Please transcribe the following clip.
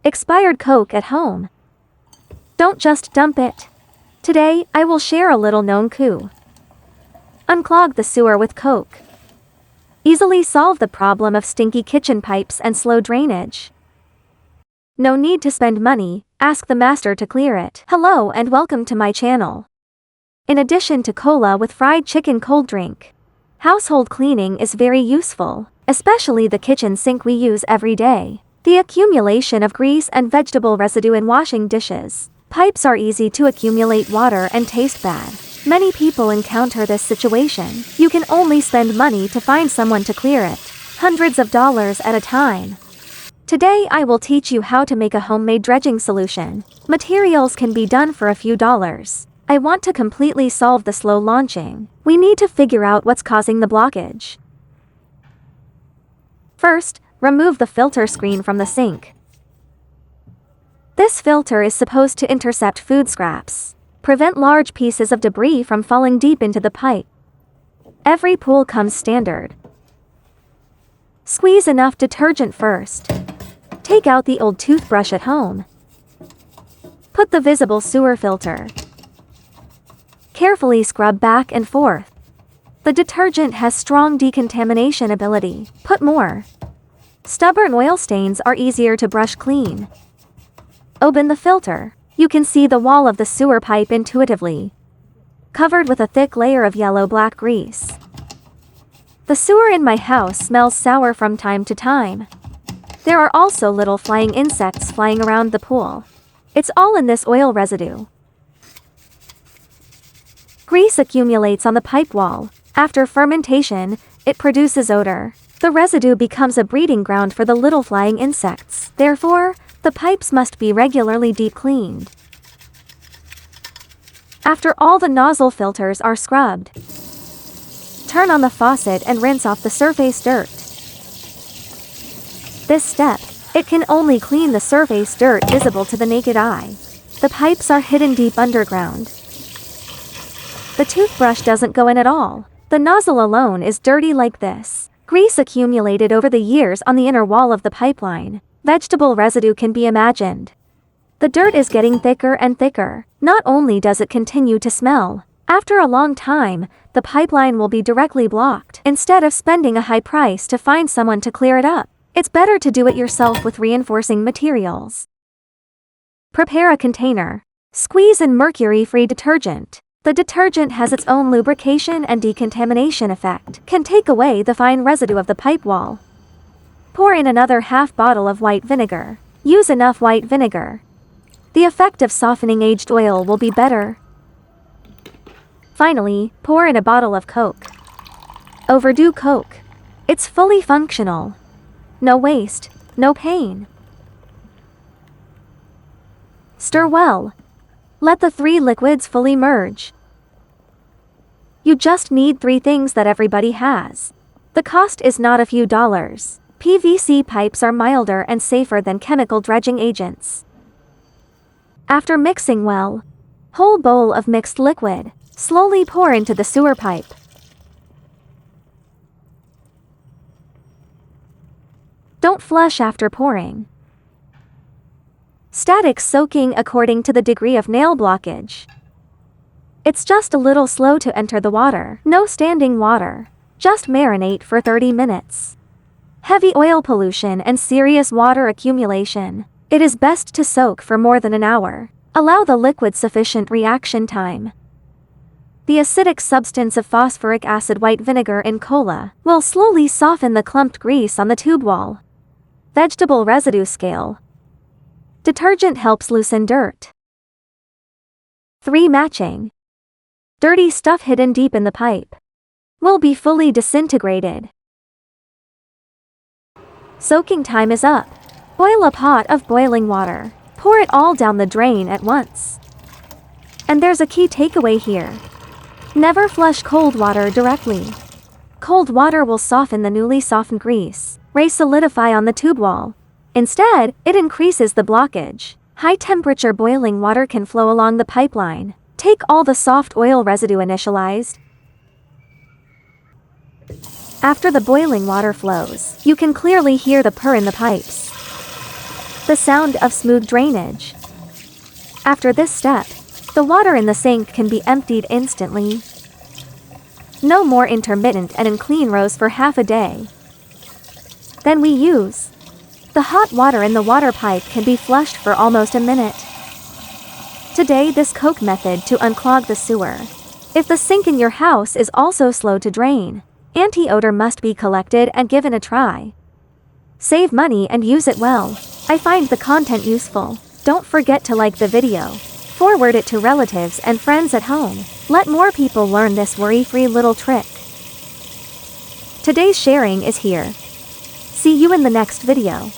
Expired Coke at home. Don't just dump it. Today, I will share a little known coup. Unclog the sewer with Coke. Easily solve the problem of stinky kitchen pipes and slow drainage. No need to spend money, ask the master to clear it. Hello and welcome to my channel. In addition to cola with fried chicken cold drink, household cleaning is very useful, especially the kitchen sink we use every day. The accumulation of grease and vegetable residue in washing dishes. Pipes are easy to accumulate water and taste bad. Many people encounter this situation. You can only spend money to find someone to clear it. Hundreds of dollars at a time. Today I will teach you how to make a homemade dredging solution. Materials can be done for a few dollars. I want to completely solve the slow launching. We need to figure out what's causing the blockage. First, remove the filter screen from the sink. This filter is supposed to intercept food scraps, prevent large pieces of debris from falling deep into the pipe. Every pool comes standard. Squeeze enough detergent first. Take out the old toothbrush at home. Put the visible sewer filter. Carefully scrub back and forth. The detergent has strong decontamination ability. Put more. Stubborn oil stains are easier to brush clean. Open the filter. You can see the wall of the sewer pipe intuitively, covered with a thick layer of yellow-black grease. The sewer in my house smells sour from time to time. There are also little flying insects flying around the pool. It's all in this oil residue. Grease accumulates on the pipe wall. After fermentation, it produces odor. The residue becomes a breeding ground for the little flying insects. Therefore, the pipes must be regularly deep cleaned. After all the nozzle filters are scrubbed, turn on the faucet and rinse off the surface dirt. This step, it can only clean the surface dirt visible to the naked eye. The pipes are hidden deep underground. The toothbrush doesn't go in at all. The nozzle alone is dirty like this. Grease accumulated over the years on the inner wall of the pipeline. Vegetable residue can be imagined. The dirt is getting thicker and thicker. Not only does it continue to smell, after a long time, the pipeline will be directly blocked. Instead of spending a high price to find someone to clear it up, it's better to do it yourself with reinforcing materials. Prepare a container. Squeeze in mercury-free detergent. The detergent has its own lubrication and decontamination effect, can take away the fine residue of the pipe wall. Pour in another half bottle of white vinegar. Use enough white vinegar. The effect of softening aged oil will be better. Finally, pour in a bottle of Coke. Overdo Coke. It's fully functional. No waste, no pain. Stir well. Let the three liquids fully merge. You just need three things that everybody has. The cost is not a few dollars. PVC pipes are milder and safer than chemical dredging agents. After mixing well, whole bowl of mixed liquid, slowly pour into the sewer pipe. Don't flush after pouring. Static soaking according to the degree of nail blockage. It's just a little slow to enter the water. No standing water. Just marinate for 30 minutes. Heavy oil pollution and serious water accumulation. It is best to soak for more than an hour. Allow the liquid sufficient reaction time. The acidic substance of phosphoric acid white vinegar in cola will slowly soften the clumped grease on the tube wall. Vegetable residue scale. Detergent helps loosen dirt. 3 matching. Dirty stuff hidden deep in the pipe will be fully disintegrated. Soaking time is up. Boil a pot of boiling water. Pour it all down the drain at once. And there's a key takeaway here. Never flush cold water directly. Cold water will soften the newly softened grease, re-solidify on the tube wall. Instead, it increases the blockage. High-temperature boiling water can flow along the pipeline. Take all the soft oil residue initialized. After the boiling water flows, you can clearly hear the purr in the pipes. The sound of smooth drainage. After this step, the water in the sink can be emptied instantly. No more intermittent and unclean rows for half a day. Then we use. The hot water in the water pipe can be flushed for almost a minute. Today this Coke method to unclog the sewer. If the sink in your house is also slow to drain, anti-odor must be collected and given a try. Save money and use it well. I find the content useful. Don't forget to like the video. Forward it to relatives and friends at home. Let more people learn this worry-free little trick. Today's sharing is here. See you in the next video.